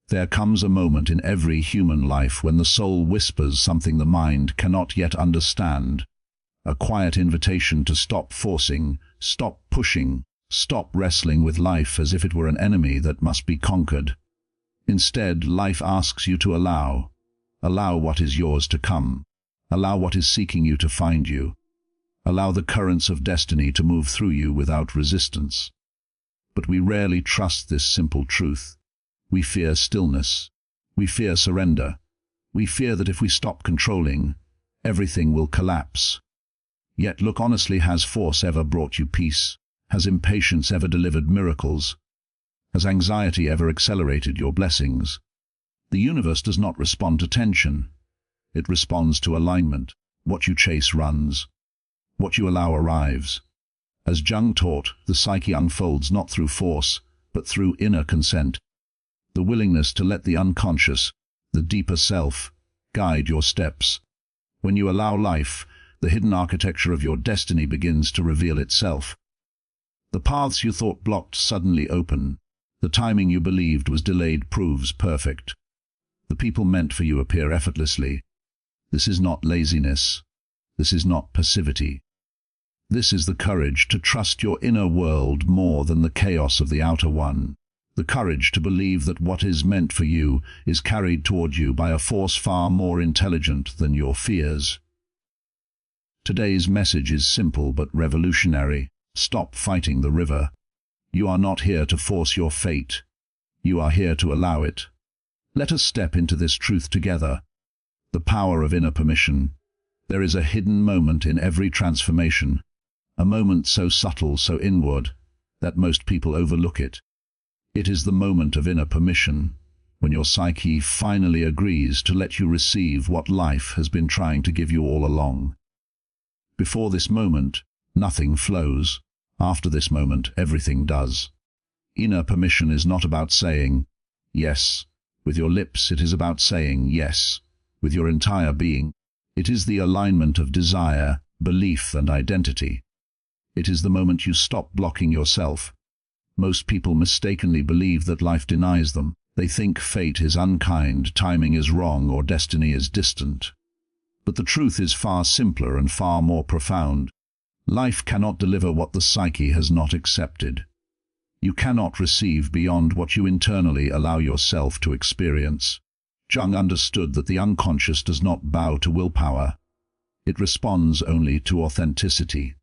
There comes a moment in every human life when the soul whispers something the mind cannot yet understand. A quiet invitation to stop forcing, stop pushing, stop wrestling with life as if it were an enemy that must be conquered. Instead, life asks you to allow. Allow what is yours to come. Allow what is seeking you to find you. Allow the currents of destiny to move through you without resistance. But we rarely trust this simple truth. We fear stillness. We fear surrender. We fear that if we stop controlling, everything will collapse. Yet look honestly, has force ever brought you peace? Has impatience ever delivered miracles? Has anxiety ever accelerated your blessings? The universe does not respond to tension. It responds to alignment. What you chase runs. What you allow arrives. As Jung taught, the psyche unfolds not through force, but through inner consent. The willingness to let the unconscious, the deeper self, guide your steps. When you allow life, the hidden architecture of your destiny begins to reveal itself. The paths you thought blocked suddenly open. The timing you believed was delayed proves perfect. The people meant for you appear effortlessly. This is not laziness. This is not passivity. This is the courage to trust your inner world more than the chaos of the outer one. The courage to believe that what is meant for you is carried toward you by a force far more intelligent than your fears. Today's message is simple but revolutionary. Stop fighting the river. You are not here to force your fate. You are here to allow it. Let us step into this truth together. The power of inner permission. There is a hidden moment in every transformation, a moment so subtle, so inward, that most people overlook it. It is the moment of inner permission, when your psyche finally agrees to let you receive what life has been trying to give you all along. Before this moment, nothing flows. After this moment, everything does. Inner permission is not about saying yes with your lips, it is about saying yes with your entire being. It is the alignment of desire, belief, and identity. It is the moment you stop blocking yourself. Most people mistakenly believe that life denies them. They think fate is unkind, timing is wrong, or destiny is distant. But the truth is far simpler and far more profound. Life cannot deliver what the psyche has not accepted. You cannot receive beyond what you internally allow yourself to experience. Jung understood that the unconscious does not bow to willpower. It responds only to authenticity.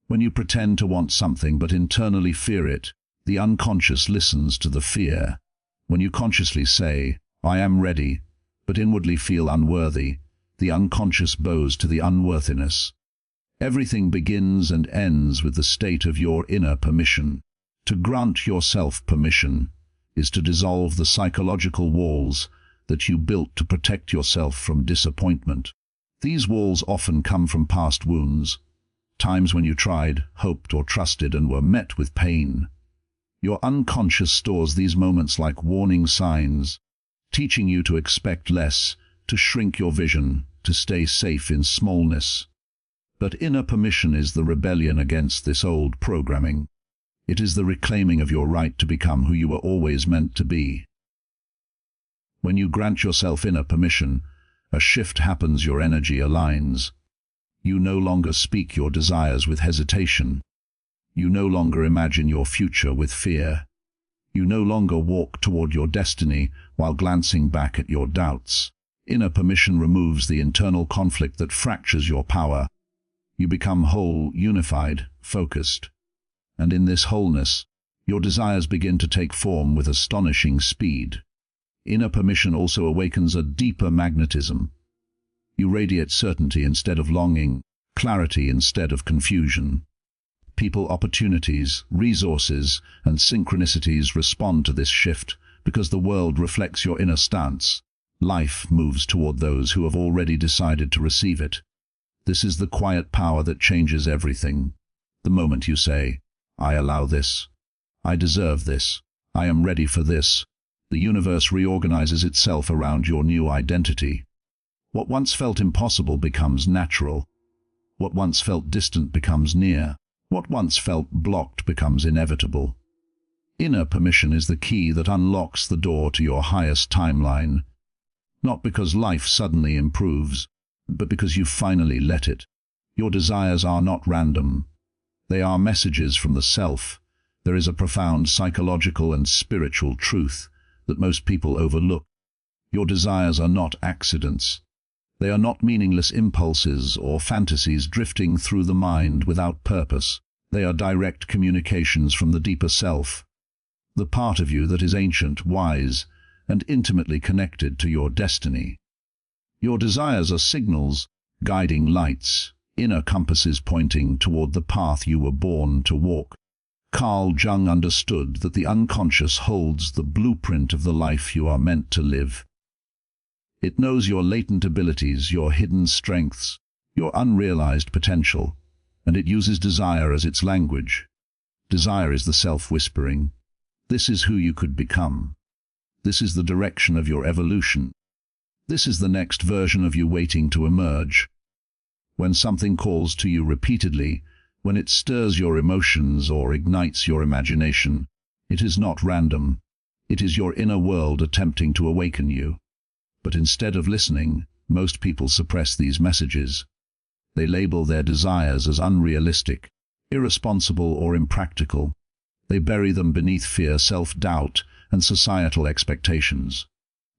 When you pretend to want something but internally fear it, the unconscious listens to the fear. When you consciously say, "I am ready," but inwardly feel unworthy, the unconscious bows to the unworthiness. Everything begins and ends with the state of your inner permission. To grant yourself permission is to dissolve the psychological walls that you built to protect yourself from disappointment. These walls often come from past wounds, times when you tried, hoped, or trusted and were met with pain. Your unconscious stores these moments like warning signs, teaching you to expect less, to shrink your vision, to stay safe in smallness. But inner permission is the rebellion against this old programming. It is the reclaiming of your right to become who you were always meant to be. When you grant yourself inner permission, a shift happens, your energy aligns. You no longer speak your desires with hesitation. You no longer imagine your future with fear. You no longer walk toward your destiny while glancing back at your doubts. Inner permission removes the internal conflict that fractures your power. You become whole, unified, focused. And in this wholeness, your desires begin to take form with astonishing speed. Inner permission also awakens a deeper magnetism. You radiate certainty instead of longing, clarity instead of confusion. People, opportunities, resources, and synchronicities respond to this shift because the world reflects your inner stance. Life moves toward those who have already decided to receive it. This is the quiet power that changes everything. The moment you say, "I allow this. I deserve this. I am ready for this," the universe reorganizes itself around your new identity. What once felt impossible becomes natural. What once felt distant becomes near. What once felt blocked becomes inevitable. Inner permission is the key that unlocks the door to your highest timeline. Not because life suddenly improves, but because you finally let it. Your desires are not random. They are messages from the self. There is a profound psychological and spiritual truth that most people overlook. Your desires are not accidents. They are not meaningless impulses or fantasies drifting through the mind without purpose. They are direct communications from the deeper self, the part of you that is ancient, wise, and intimately connected to your destiny. Your desires are signals, guiding lights, inner compasses pointing toward the path you were born to walk. Carl Jung understood that the unconscious holds the blueprint of the life you are meant to live. It knows your latent abilities, your hidden strengths, your unrealized potential, and it uses desire as its language. Desire is the self whispering, "This is who you could become. This is the direction of your evolution. This is the next version of you waiting to emerge." When something calls to you repeatedly, when it stirs your emotions or ignites your imagination, it is not random. It is your inner world attempting to awaken you. But instead of listening, most people suppress these messages. They label their desires as unrealistic, irresponsible, or impractical. They bury them beneath fear, self-doubt, and societal expectations.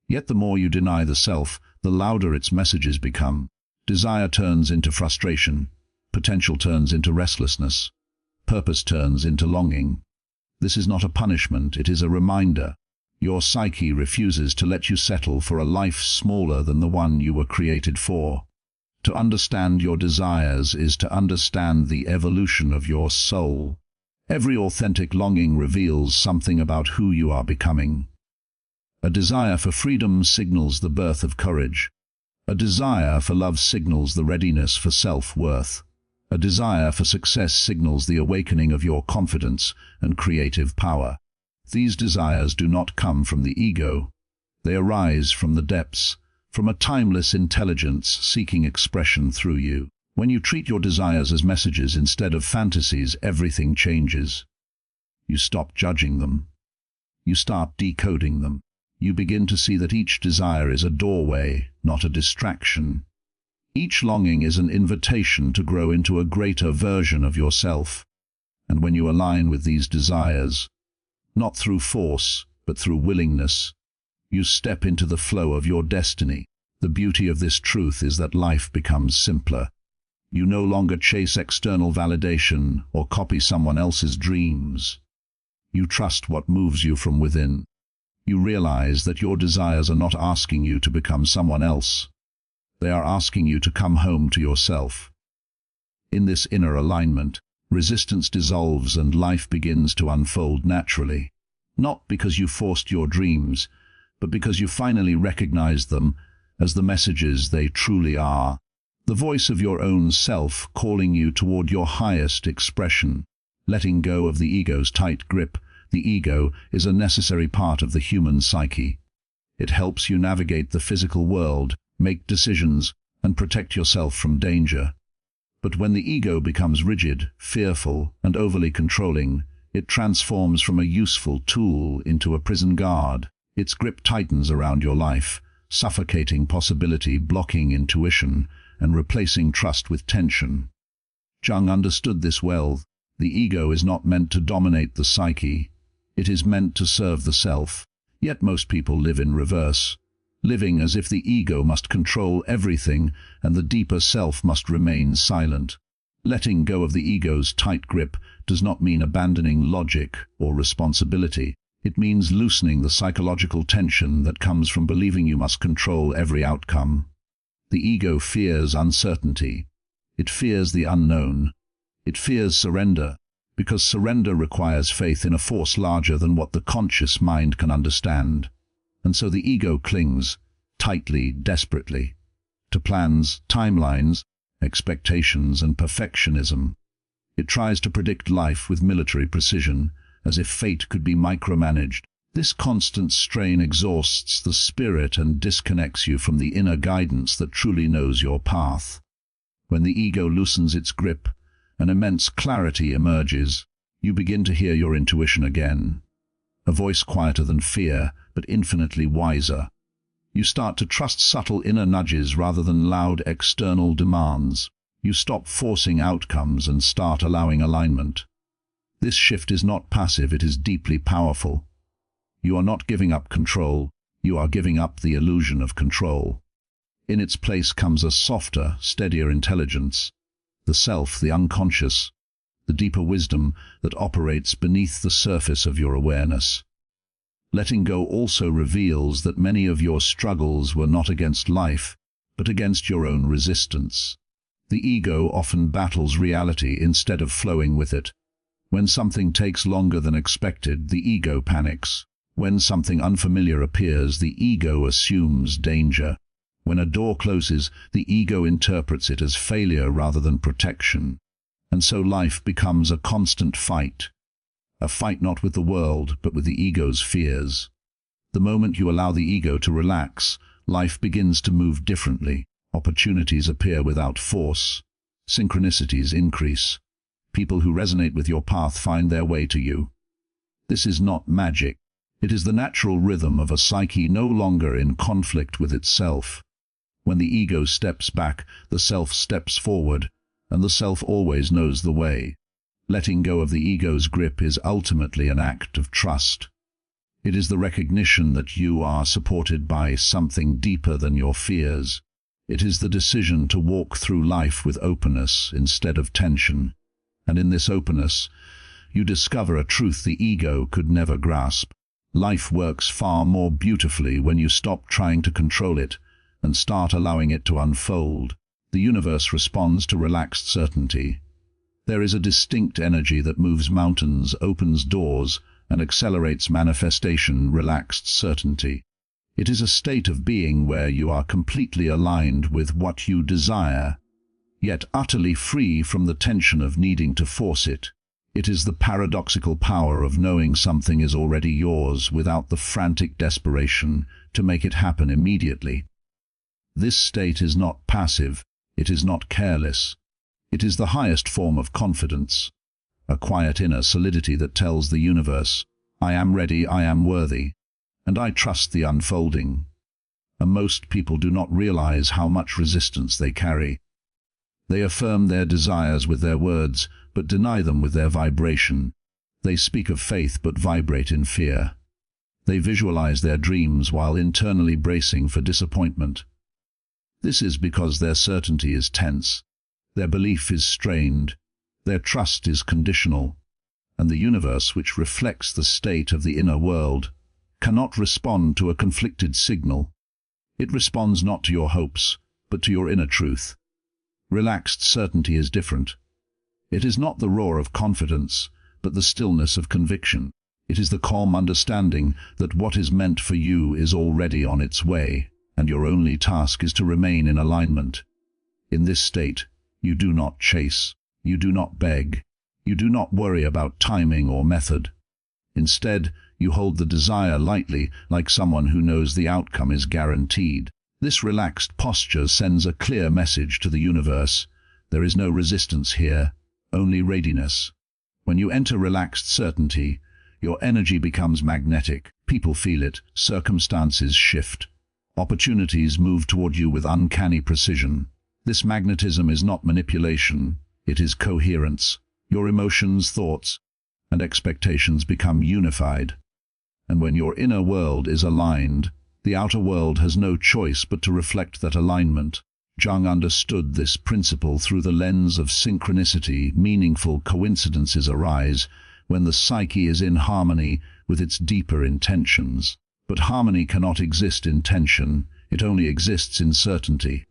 Yet the more you deny the self, the louder its messages become. Desire turns into frustration, potential turns into restlessness, purpose turns into longing. This is not a punishment, it is a reminder. Your psyche refuses to let you settle for a life smaller than the one you were created for. To understand your desires is to understand the evolution of your soul. Every authentic longing reveals something about who you are becoming. A desire for freedom signals the birth of courage. A desire for love signals the readiness for self-worth. A desire for success signals the awakening of your confidence and creative power. These desires do not come from the ego. They arise from the depths, from a timeless intelligence seeking expression through you. When you treat your desires as messages instead of fantasies, everything changes. You stop judging them. You start decoding them. You begin to see that each desire is a doorway, not a distraction. Each longing is an invitation to grow into a greater version of yourself. And when you align with these desires, not through force, but through willingness, you step into the flow of your destiny. The beauty of this truth is that life becomes simpler. You no longer chase external validation or copy someone else's dreams. You trust what moves you from within. You realize that your desires are not asking you to become someone else. They are asking you to come home to yourself. In this inner alignment, resistance dissolves and life begins to unfold naturally. Not because you forced your dreams, but because you finally recognized them as the messages they truly are. The voice of your own self calling you toward your highest expression. Letting go of the ego's tight grip. The ego is a necessary part of the human psyche. It helps you navigate the physical world, make decisions, and protect yourself from danger. But when the ego becomes rigid, fearful, and overly controlling, it transforms from a useful tool into a prison guard. Its grip tightens around your life, suffocating possibility, blocking intuition, and replacing trust with tension. Jung understood this well. The ego is not meant to dominate the psyche. It is meant to serve the self. Yet most people live in reverse, living as if the ego must control everything and the deeper self must remain silent. Letting go of the ego's tight grip does not mean abandoning logic or responsibility. It means loosening the psychological tension that comes from believing you must control every outcome. The ego fears uncertainty. It fears the unknown. It fears surrender, because surrender requires faith in a force larger than what the conscious mind can understand. And so the ego clings, tightly, desperately, to plans, timelines, expectations, and perfectionism. It tries to predict life with military precision, as if fate could be micromanaged. This constant strain exhausts the spirit and disconnects you from the inner guidance that truly knows your path. When the ego loosens its grip, an immense clarity emerges. You begin to hear your intuition again. a voice quieter than fear, but infinitely wiser. You start to trust subtle inner nudges rather than loud external demands. You stop forcing outcomes and start allowing alignment. This shift is not passive, it is deeply powerful. You are not giving up control, you are giving up the illusion of control. In its place comes a softer, steadier intelligence, the self, the unconscious, the deeper wisdom that operates beneath the surface of your awareness. Letting go also reveals that many of your struggles were not against life, but against your own resistance. The ego often battles reality instead of flowing with it. When something takes longer than expected, the ego panics. When something unfamiliar appears, the ego assumes danger. When a door closes, the ego interprets it as failure rather than protection. And so life becomes a constant fight. A fight not with the world, but with the ego's fears. The moment you allow the ego to relax, life begins to move differently. Opportunities appear without force. Synchronicities increase. People who resonate with your path find their way to you. This is not magic. It is the natural rhythm of a psyche no longer in conflict with itself. When the ego steps back, the self steps forward, and the self always knows the way. Letting go of the ego's grip is ultimately an act of trust. It is the recognition that you are supported by something deeper than your fears. It is the decision to walk through life with openness instead of tension. And in this openness, you discover a truth the ego could never grasp. Life works far more beautifully when you stop trying to control it and start allowing it to unfold. The universe responds to relaxed certainty. There is a distinct energy that moves mountains, opens doors, and accelerates manifestation, relaxed certainty. It is a state of being where you are completely aligned with what you desire, yet utterly free from the tension of needing to force it. It is the paradoxical power of knowing something is already yours without the frantic desperation to make it happen immediately. This state is not passive, it is not careless. It is the highest form of confidence, a quiet inner solidity that tells the universe, I am ready, I am worthy, and I trust the unfolding. And most people do not realize how much resistance they carry. They affirm their desires with their words, but deny them with their vibration. They speak of faith but vibrate in fear. They visualize their dreams while internally bracing for disappointment. This is because their certainty is tense, their belief is strained, their trust is conditional, and the universe, which reflects the state of the inner world, cannot respond to a conflicted signal. It responds not to your hopes, but to your inner truth. Relaxed certainty is different. It is not the roar of confidence, but the stillness of conviction. It is the calm understanding that what is meant for you is already on its way, and your only task is to remain in alignment. In this state, you do not chase, you do not beg, you do not worry about timing or method. Instead, you hold the desire lightly, like someone who knows the outcome is guaranteed. This relaxed posture sends a clear message to the universe. There is no resistance here, only readiness. When you enter relaxed certainty, your energy becomes magnetic. People feel it, circumstances shift. Opportunities move toward you with uncanny precision. This magnetism is not manipulation, it is coherence. Your emotions, thoughts, and expectations become unified. And when your inner world is aligned, the outer world has no choice but to reflect that alignment. Jung understood this principle through the lens of synchronicity. Meaningful coincidences arise when the psyche is in harmony with its deeper intentions. But harmony cannot exist in tension, it only exists in certainty.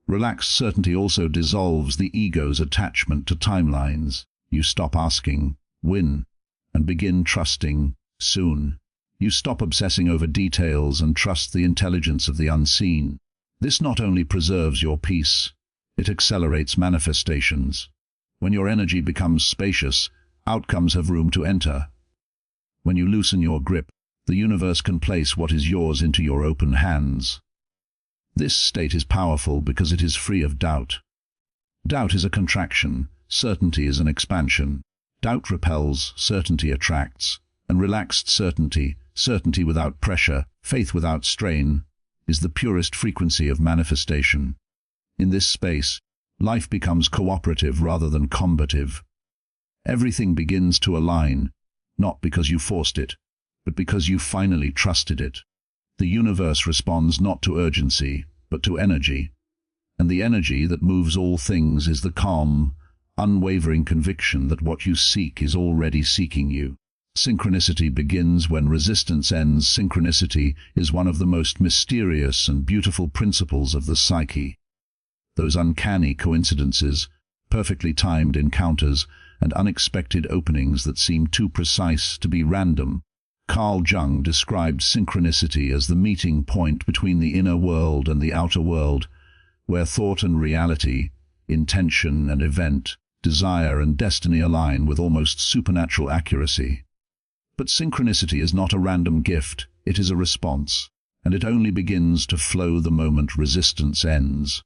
Relaxed certainty also dissolves the ego's attachment to timelines. You stop asking, when, and begin trusting, soon. You stop obsessing over details and trust the intelligence of the unseen. This not only preserves your peace, it accelerates manifestations. When your energy becomes spacious, outcomes have room to enter. When you loosen your grip, the universe can place what is yours into your open hands. This state is powerful because it is free of doubt. Doubt is a contraction, certainty is an expansion. Doubt repels, certainty attracts, And relaxed certainty, certainty without pressure, faith without strain, is the purest frequency of manifestation. In this space, life becomes cooperative rather than combative. Everything begins to align, not because you forced it, but because you finally trusted it. The universe responds not to urgency, but to energy. And the energy that moves all things is the calm, unwavering conviction that what you seek is already seeking you. Synchronicity begins when resistance ends. Synchronicity is one of the most mysterious and beautiful principles of the psyche. Those uncanny coincidences, perfectly timed encounters, and unexpected openings that seem too precise to be random. Carl Jung described synchronicity as the meeting point between the inner world and the outer world, where thought and reality, intention and event, desire and destiny align with almost supernatural accuracy. But synchronicity is not a random gift, it is a response, and it only begins to flow the moment resistance ends.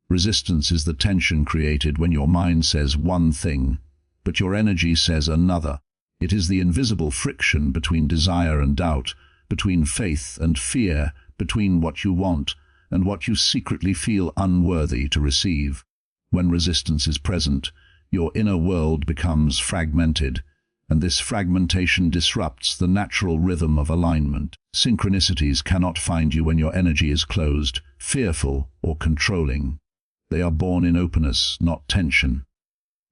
Resistance is the tension created when your mind says one thing, but your energy says another. It is the invisible friction between desire and doubt, between faith and fear, between what you want and what you secretly feel unworthy to receive. When resistance is present, your inner world becomes fragmented, and this fragmentation disrupts the natural rhythm of alignment. Synchronicities cannot find you when your energy is closed, fearful, or controlling. They are born in openness, not tension.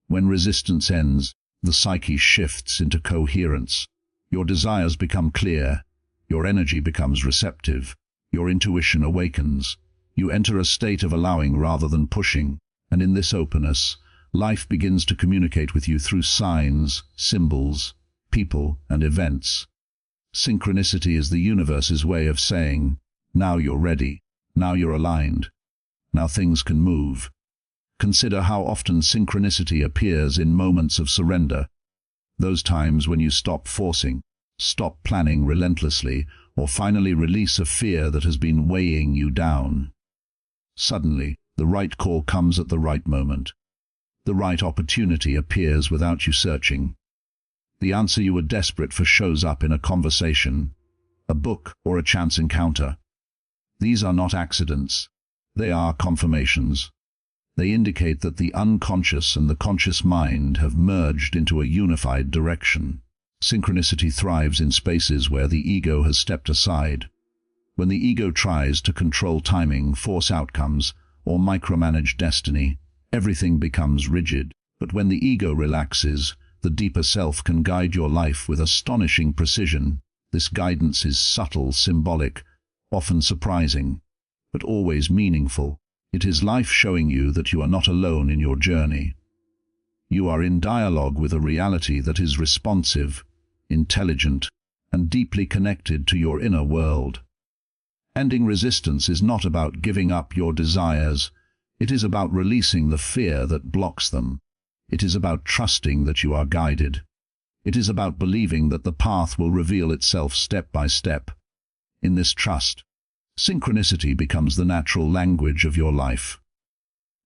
When resistance ends, the psyche shifts into coherence. Your desires become clear, your energy becomes receptive, your intuition awakens. You enter a state of allowing rather than pushing, and in this openness, life begins to communicate with you through signs, symbols, people, and events. Synchronicity is the universe's way of saying, now you're ready, now you're aligned, now things can move. Consider how often synchronicity appears in moments of surrender, those times when you stop forcing, stop planning relentlessly, or finally release a fear that has been weighing you down. Suddenly, the right call comes at the right moment. The right opportunity appears without you searching. The answer you were desperate for shows up in a conversation, a book, or a chance encounter. These are not accidents. They are confirmations. They indicate that the unconscious and the conscious mind have merged into a unified direction. Synchronicity thrives in spaces where the ego has stepped aside. When the ego tries to control timing, force outcomes, or micromanage destiny, everything becomes rigid. But when the ego relaxes, the deeper self can guide your life with astonishing precision. This guidance is subtle, symbolic, often surprising, but always meaningful. It is life showing you that you are not alone in your journey. You are in dialogue with a reality that is responsive, intelligent, and deeply connected to your inner world. Ending resistance is not about giving up your desires. It is about releasing the fear that blocks them. It is about trusting that you are guided. It is about believing that the path will reveal itself step by step. In this trust, synchronicity becomes the natural language of your life.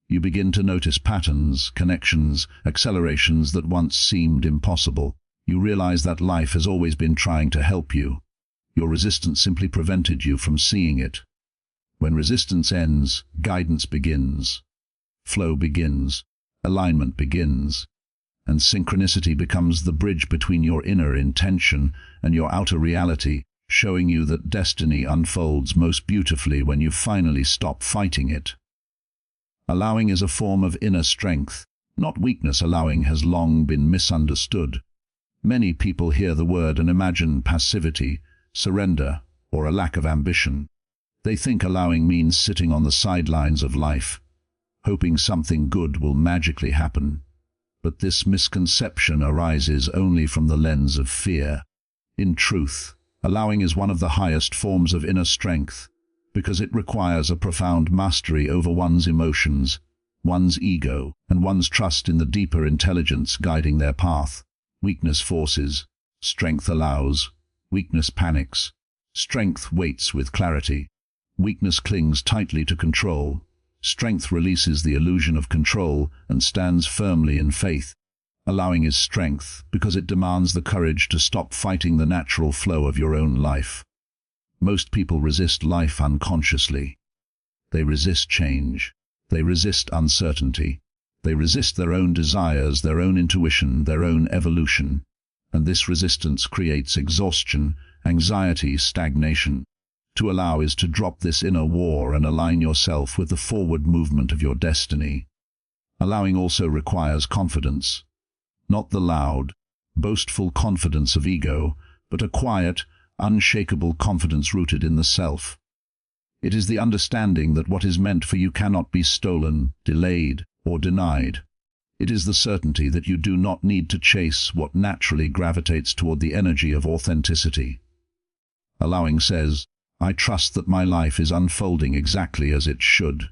You begin to notice patterns, connections, accelerations that once seemed impossible. You realize that life has always been trying to help you. Your resistance simply prevented you from seeing it. When resistance ends, guidance begins. Flow begins. Alignment begins. And synchronicity becomes the bridge between your inner intention and your outer reality, showing you that destiny unfolds most beautifully when you finally stop fighting it. Allowing is a form of inner strength, not weakness. Allowing has long been misunderstood. Many people hear the word and imagine passivity, surrender, or a lack of ambition. They think allowing means sitting on the sidelines of life, hoping something good will magically happen. But this misconception arises only from the lens of fear. In truth, allowing is one of the highest forms of inner strength, because it requires a profound mastery over one's emotions, one's ego, and one's trust in the deeper intelligence guiding their path. Weakness forces, strength allows. Weakness panics, strength waits with clarity. Weakness clings tightly to control. Strength releases the illusion of control and stands firmly in faith. Allowing is strength because it demands the courage to stop fighting the natural flow of your own life. Most people resist life unconsciously. They resist change. They resist uncertainty. They resist their own desires, their own intuition, their own evolution. And this resistance creates exhaustion, anxiety, stagnation. To allow is to drop this inner war and align yourself with the forward movement of your destiny. Allowing also requires confidence. Not the loud, boastful confidence of ego, but a quiet, unshakable confidence rooted in the self. It is the understanding that what is meant for you cannot be stolen, delayed, or denied. It is the certainty that you do not need to chase what naturally gravitates toward the energy of authenticity. Allowing says, I trust that my life is unfolding exactly as it should.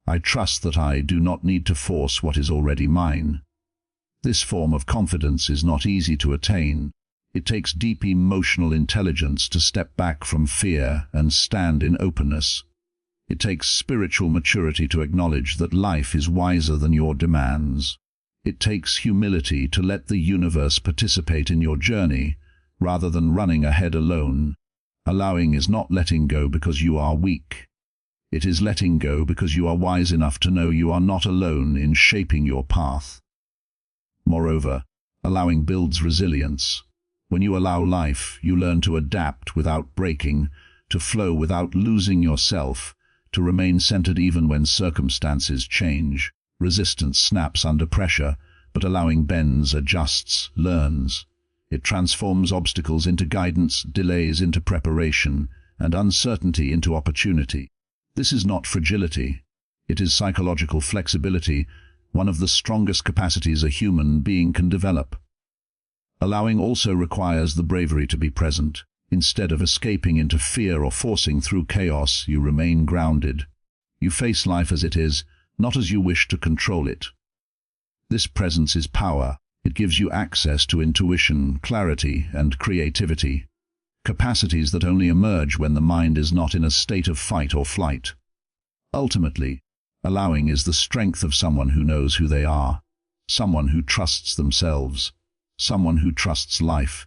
I trust that I do not need to force what is already mine. This form of confidence is not easy to attain. It takes deep emotional intelligence to step back from fear and stand in openness. It takes spiritual maturity to acknowledge that life is wiser than your demands. It takes humility to let the universe participate in your journey, rather than running ahead alone. Allowing is not letting go because you are weak. It is letting go because you are wise enough to know you are not alone in shaping your path. Moreover, allowing builds resilience. When you allow life, you learn to adapt without breaking, to flow without losing yourself, to remain centered even when circumstances change. Resistance snaps under pressure, but allowing bends, adjusts, learns. It transforms obstacles into guidance, delays into preparation, and uncertainty into opportunity. This is not fragility. It is psychological flexibility, one of the strongest capacities a human being can develop. Allowing also requires the bravery to be present. Instead of escaping into fear or forcing through chaos, you remain grounded. You face life as it is, not as you wish to control it. This presence is power. It gives you access to intuition, clarity, and creativity, capacities that only emerge when the mind is not in a state of fight or flight. Ultimately, allowing is the strength of someone who knows who they are, someone who trusts themselves, someone who trusts life.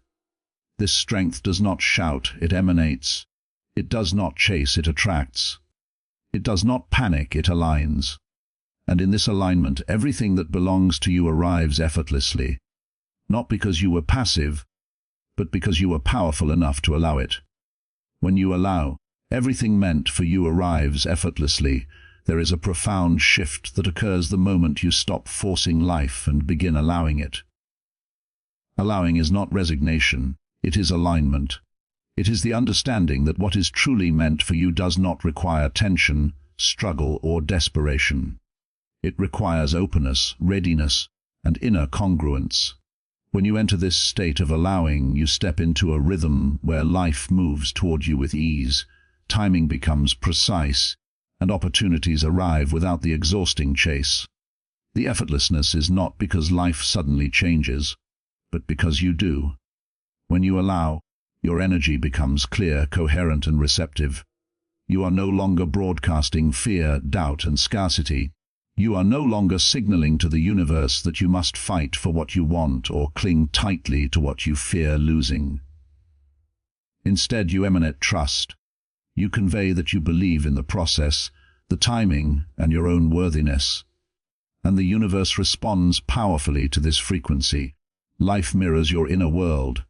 This strength does not shout, it emanates. It does not chase, it attracts. It does not panic, it aligns. And in this alignment, everything that belongs to you arrives effortlessly, not because you were passive, but because you were powerful enough to allow it. When you allow, everything meant for you arrives effortlessly. There is a profound shift that occurs the moment you stop forcing life and begin allowing it. Allowing is not resignation, it is alignment. It is the understanding that what is truly meant for you does not require tension, struggle, or desperation. It requires openness, readiness, and inner congruence. When you enter this state of allowing, you step into a rhythm where life moves toward you with ease, timing becomes precise, and opportunities arrive without the exhausting chase. The effortlessness is not because life suddenly changes, but because you do. When you allow, your energy becomes clear, coherent, and receptive. You are no longer broadcasting fear, doubt, and scarcity. You are no longer signaling to the universe that you must fight for what you want or cling tightly to what you fear losing. Instead, you emanate trust. You convey that you believe in the process, the timing, and your own worthiness. And the universe responds powerfully to this frequency. Life mirrors your inner world.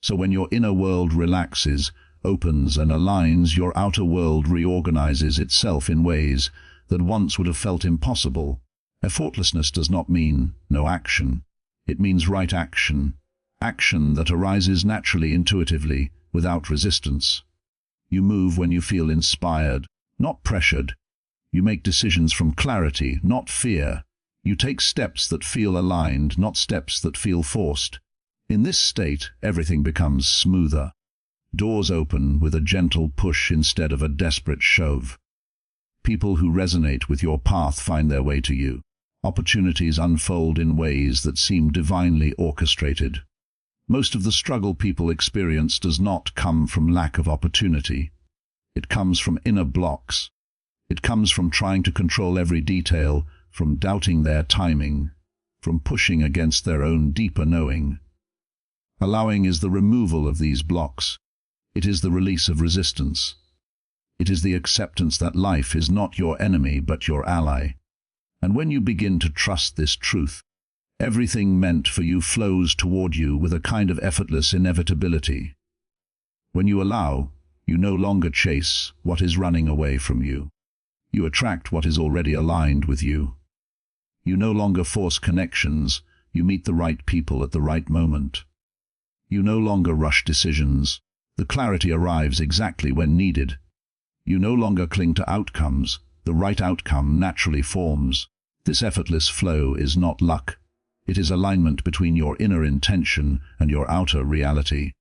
So when your inner world relaxes, opens, and aligns, your outer world reorganizes itself in ways that once would have felt impossible. Effortlessness does not mean no action. It means right action. Action that arises naturally, intuitively, without resistance. You move when you feel inspired, not pressured. You make decisions from clarity, not fear. You take steps that feel aligned, not steps that feel forced. In this state, everything becomes smoother. Doors open with a gentle push instead of a desperate shove. People who resonate with your path find their way to you. Opportunities unfold in ways that seem divinely orchestrated. Most of the struggle people experience does not come from lack of opportunity. It comes from inner blocks. It comes from trying to control every detail, from doubting their timing, from pushing against their own deeper knowing. Allowing is the removal of these blocks. It is the release of resistance. It is the acceptance that life is not your enemy but your ally. And when you begin to trust this truth, everything meant for you flows toward you with a kind of effortless inevitability. When you allow, you no longer chase what is running away from you. You attract what is already aligned with you. You no longer force connections, you meet the right people at the right moment. You no longer rush decisions. The clarity arrives exactly when needed. You no longer cling to outcomes. The right outcome naturally forms. This effortless flow is not luck. It is alignment between your inner intention and your outer reality.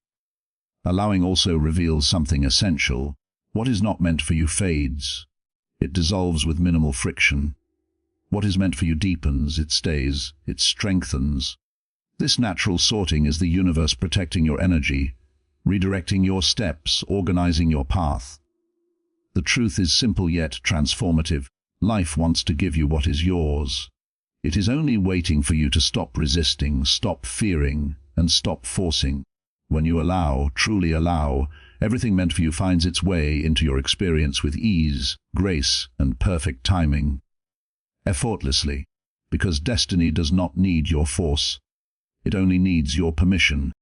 Allowing also reveals something essential. What is not meant for you fades. It dissolves with minimal friction. What is meant for you deepens, it stays, it strengthens. This natural sorting is the universe protecting your energy, redirecting your steps, organizing your path. The truth is simple yet transformative. Life wants to give you what is yours. It is only waiting for you to stop resisting, stop fearing, and stop forcing. When you allow, truly allow, everything meant for you finds its way into your experience with ease, grace, and perfect timing. Effortlessly, because destiny does not need your force. It only needs your permission.